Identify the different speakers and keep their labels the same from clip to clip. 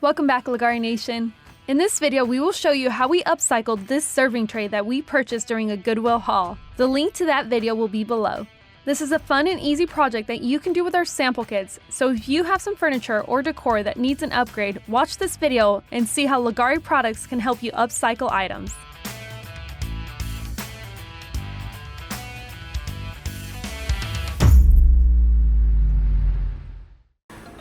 Speaker 1: Welcome back, Leggari Nation. In this video, we will show you how we upcycled this serving tray that we purchased during a Goodwill haul. The link to that video will be below. This is a fun and easy project that you can do with our sample kits, so if you have some furniture or decor that needs an upgrade, watch this video and see how Leggari Products can help you upcycle items.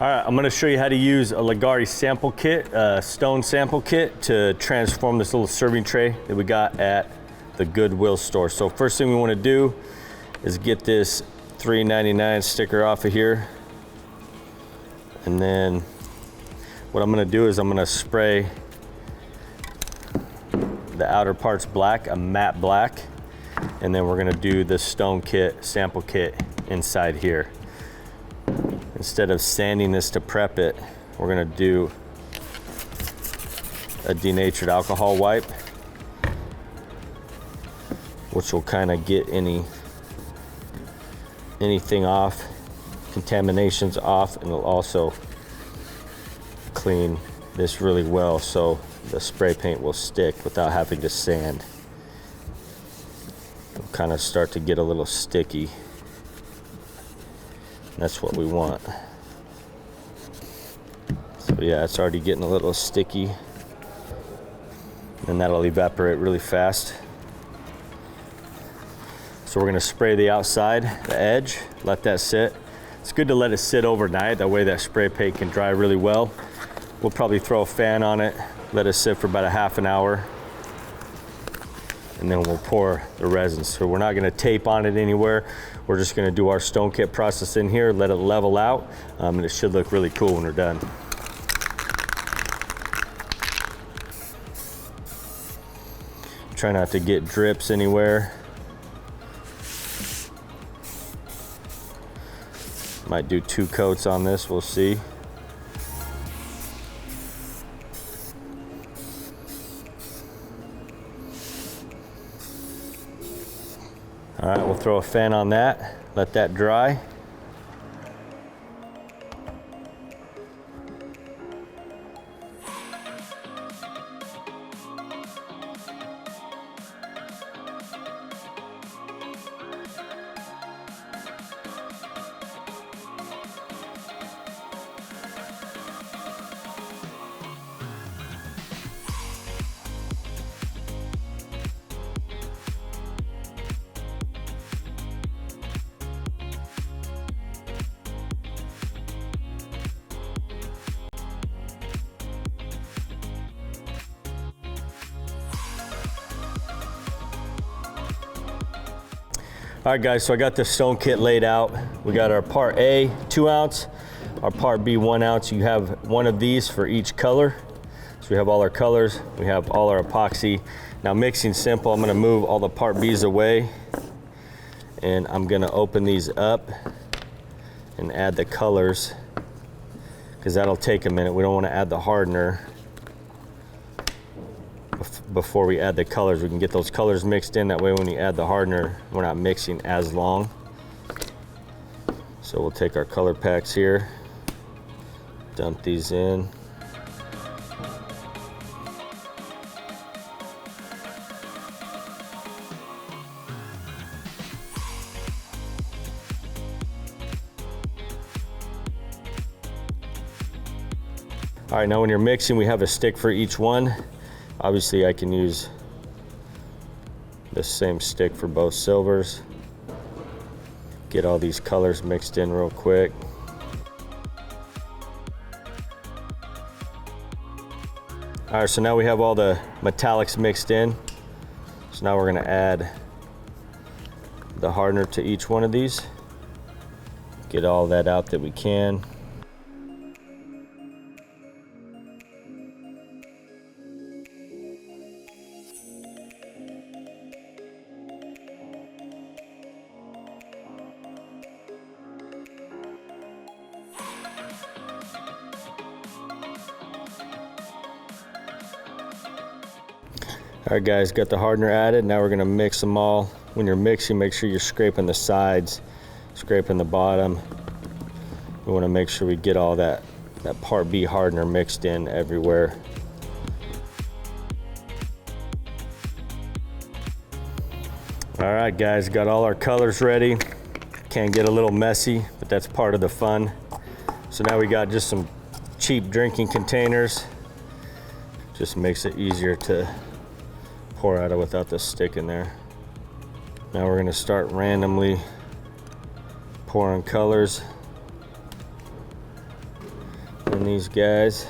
Speaker 2: All right, I'm gonna show you how to use a Leggari sample kit, a stone sample kit, to transform this little serving tray that we got at the Goodwill store. So first thing we wanna do is get this $3.99 sticker off of here. And then what I'm gonna do is I'm gonna spray the outer parts black, a matte black, and then we're gonna do the stone kit, sample kit inside here. Instead of sanding this to prep it, we're gonna do a denatured alcohol wipe, which will kind of get anything off, contaminations off, and it'll also clean this really well so the spray paint will stick without having to sand. It'll kind of start to get a little sticky. That's what we want. So yeah, it's already getting a little sticky, and that'll evaporate really fast. So we're gonna spray the outside, the edge, let that sit. It's good to let it sit overnight, that way that spray paint can dry really well. We'll probably throw a fan on it, let it sit for about a half an hour, and then we'll pour the resin. So we're not gonna tape on it anywhere. We're just gonna do our stone kit process in here, let it level out, and it should look really cool when we're done. Try not to get drips anywhere. Might do 2 coats on this, we'll see. All right, we'll throw a fan on that, let that dry. All right guys, so I got the stone kit laid out. We got our part A, 2 ounce, our part B, 1 ounce. You have one of these for each color. So we have all our colors, we have all our epoxy. Now mixing simple, I'm gonna move all the part B's away, and I'm gonna open these up and add the colors, because that'll take a minute. We don't wanna add the hardener before we add the colors. We can get those colors mixed in, that way when you add the hardener, we're not mixing as long. So we'll take our color packs here, dump these in. All right, now when you're mixing, we have a stick for each one. Obviously, I can use the same stick for both silvers. Get all these colors mixed in real quick. All right, so now we have all the metallics mixed in. So now we're gonna add the hardener to each one of these. Get all that out that we can. All right guys, got the hardener added. Now we're gonna mix them all. When you're mixing, make sure you're scraping the sides, scraping the bottom. We wanna make sure we get all that that Part B hardener mixed in everywhere. All right, guys, got all our colors ready. Can get a little messy, but that's part of the fun. So now we got just some cheap drinking containers. Just makes it easier to pour out of without the stick in there. Now we're gonna start randomly pouring colors in these guys.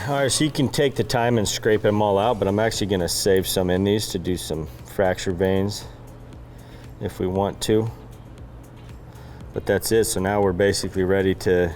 Speaker 2: All right, so you can take the time and scrape them all out, but I'm actually gonna save some in these to do some fracture veins if we want to. But that's it, so now we're basically ready to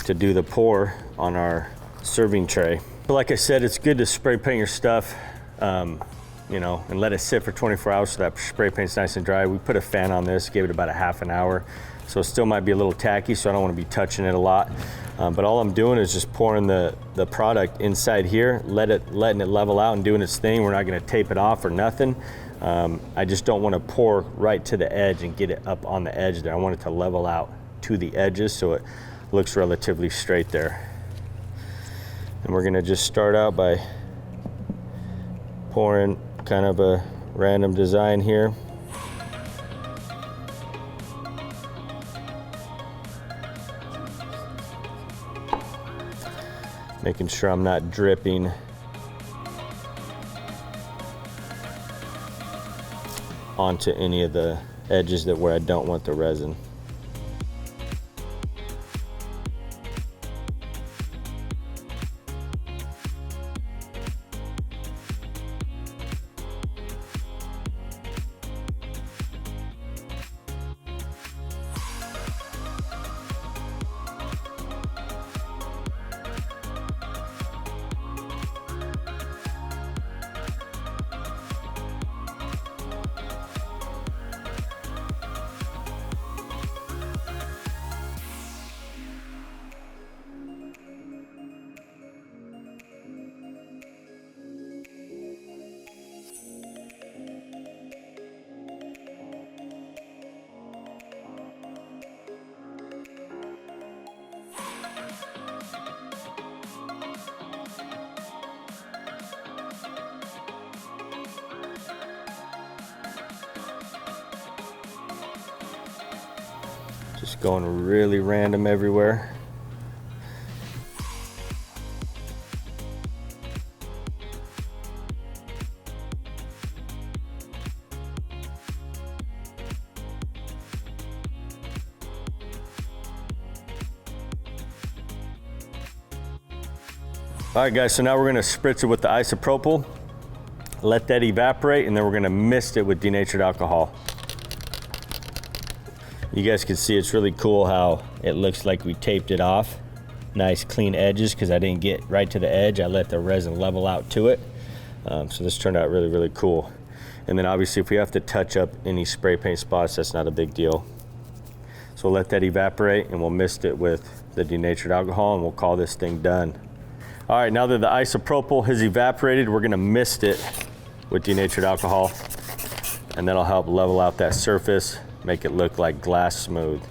Speaker 2: do the pour on our serving tray. But like I said, it's good to spray paint your stuff, you know, and let it sit for 24 hours so that spray paint's nice and dry. We put a fan on this, gave it about a half an hour, so it still might be a little tacky, so I don't wanna be touching it a lot. But all I'm doing is just pouring the product inside here, letting it level out and doing its thing. We're not gonna tape it off or nothing. I just don't wanna pour right to the edge and get it up on the edge there. I want it to level out to the edges so it looks relatively straight there. And we're gonna just start out by pouring kind of a random design here. Making sure I'm not dripping onto any of the edges where I don't want the resin. Just going really random everywhere. All right, guys, so now we're gonna spritz it with the isopropyl, let that evaporate, and then we're gonna mist it with denatured alcohol. You guys can see it's really cool how it looks like we taped it off. Nice clean edges because I didn't get right to the edge. I let the resin level out to it. So this turned out really, really cool. And then obviously if we have to touch up any spray paint spots, that's not a big deal. So we'll let that evaporate and we'll mist it with the denatured alcohol and we'll call this thing done. All right, now that the isopropyl has evaporated, we're gonna mist it with denatured alcohol, and that'll help level out that surface, make it look like glass smooth.